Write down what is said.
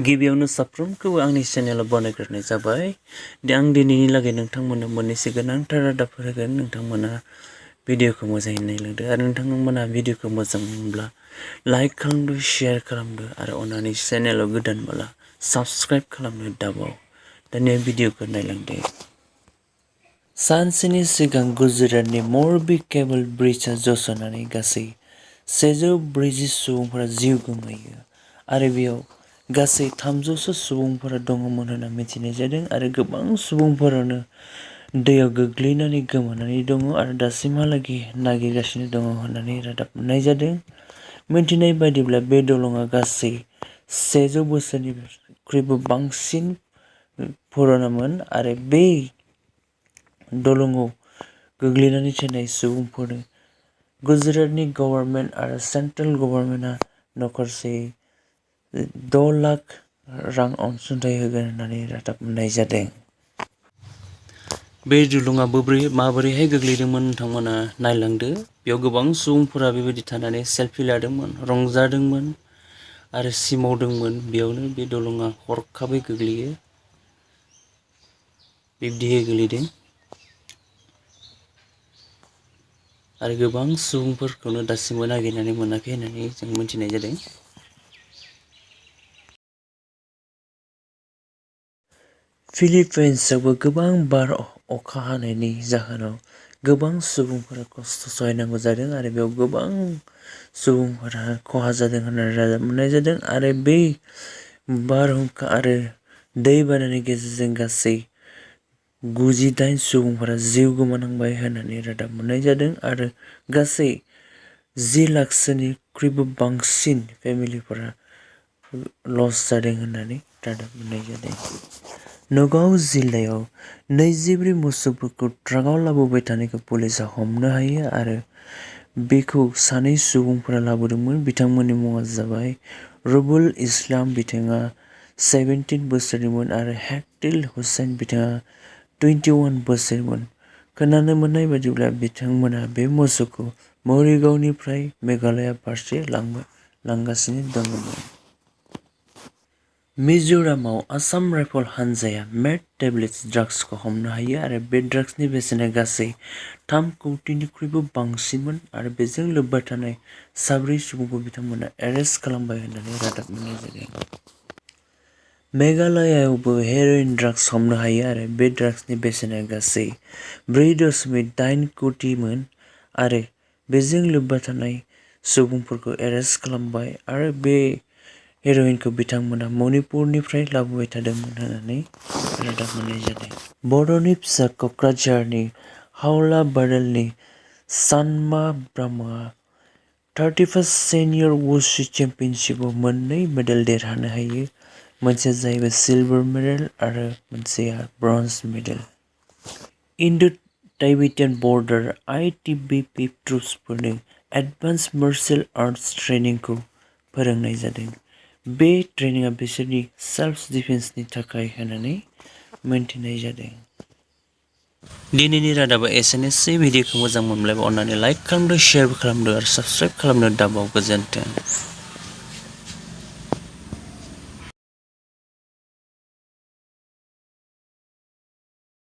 गिबियावनो साफ्रोमखौबो आंनि चेनेलाव बानायग्रोनाय जाबाय। आं दिनैनि लागै नोंथांमोननो मोननैसो गोनांथार रादाबफोर होगोन। नोंथांमोना भिडिअखौ मोजाङै नायलांदो आरो नोंथांमोना भिडिअखौ मोजां मोनब्ला लाइक खालामदो, शेयार खालामदो आरो अननानै चेनेलाव गोदानब्ला साबस्क्राइब खालामनो दाबाव। दानिया भिडिअखौ नायलांदो। सानसेनि सिगां गुजरातनि मरबी केबल ब्रिजआ जस'नानै गासै 140 सुबुंफोरा जिउ गोमायो आरो बेयाव गासै 300सो सुबुंफोरा दङमोन होनना मिथिनाय जादों आरो गोबां सुबुंफोरानो दैयाव गोग्लैनानै गोमानानै दङ आरो दासिमहालागै नागिरगासिनो दङ होननानै रादाब मोननाय जादों। मिथिनाय बायदिब्ला बे दलंआ गासै 100 बोसोरनिख्रुइबो बांसिन पुरानामोन आरो बे दलंआव गोग्लैनानै थानाय सुबुंफोरनो गुजरातनि गभर्नमेन्ट आरो सेन्ट्रेल गभर्नमेन्टआ नखरसेयै 6 लाख रां अनसुंथाइ होगोन होननानै रादाब मोननाय जादों। बे दलंआ माबोरैहाय गोग्लैदोंमोन नोंथांमोना नायलांदो। बेयाव गोबां सुबुंफोरा बेबायदि थानानै सेलफि लादोंमोन, रंजादोंमोन आरो सिमावदोंमोन। बेयावनो बे दलंआ हरखाबै गोग्लैयो। बिब्दियै गोग्लैदों आरो गोबां सुबुंफोरखौनो दासिमबो नागिरनानै मोनाखै होननानै जों मिथिनाय जादों। फिलिपाइन्सआवबो गोबां बार अखा हानायनि जाहोनाव गोबां सुबुंफोरा खस्थ' सहायनांगौ जादों आरो बेयाव गोबां सुबुंफोरा खहा जादों होननानै रादाब मोननाय जादों आरो बे बारहुंखा आरो दैबानानि गेजेरजों गासै 98 सुबुंफोरा जिउ गोमानांबाय होननानै रादाब मोननाय जादों आरो गासै 10 लाखसोनिख्रुइबो बांसिन फेमिलिफोरा लस जादों होननानै रादाब मोननाय जादों। नगाव जिल्लायाव 24 मोसौफोरखौ ट्राकआव लाबोबाय थानायखौ पुलिसआ हमनो हायो आरो बेखौ सानै सुबुंफोरा लाबोदोंमोन। बिथांमोननि मुङा जाबाय रुबुल इस्लाम, बिथाङा 17 बोसोरनिमोन आरो हेक्टिल हुसैन, बिथाङा 21 बोसोरमोन। खोनानो मोननाय बायदिब्ला बिथांमोना बे मोसौखौ मरिगावनिफ्राय मेघालया फारसे लांगासिनो दंमोन। मिज'रामाव आसाम राइफल हानजाया मेथ टेब्लेट्स ड्राग्सखौ हमनो हायो आरो बे ड्राग्सनि बेसेना गासै 3 कौटिनिख्रुइबो बांसिनमोन आरो बेजों लोब्बा थानाय 4 सुबुंखौ बिथांमोना एरेस्ट खालामबाय होननानै रादाब मोननाय जादों। मेघालयावबो हेर'इन ड्राग्स हमनो हायो आरो बे ड्राग्सनि बेसेना गासै 4.8 कौटिमोन आरो बेजों लोब्बा थानाय सुबुंफोरखौ एरेस्ट खालामबाय आरो बे हेर'इनखौ बिथांमोना मणिपुरनिफ्राय लाबोबाय थादोंमोन होननानै रादाब मोननाय जादों। बर'नि फिसा क'क्राझारनि हावला बारड'लनि सानमा ब्रह्मआ 31st सेनियर वुशु चेम्पियनशिपआव 2 मेडेल देरहानो हायो। मोनसेया जाहैबाय सिलभार मेडेल आरो मोनसेया bronze medal. Indo Tibetan border (ITBP) ट्रुप्सफोरनो एडभान्स मार्शल आर्ट्स ट्रेनिंखौ फोरोंनाय जादों। बे ट्रेनिंआ बिसोरनि सेल्फ डिफेन्सनि थाखाय होननानै मिन्थिनाय जादों। दिनैनि रादाबा एसेनोसै। भिडिअखौ मोजां मोनब्ला अननानै लाइक खालामदो, शेयार खालामदो आरो साबस्क्राइब खालामनो दाबाव। गोजोन्थों।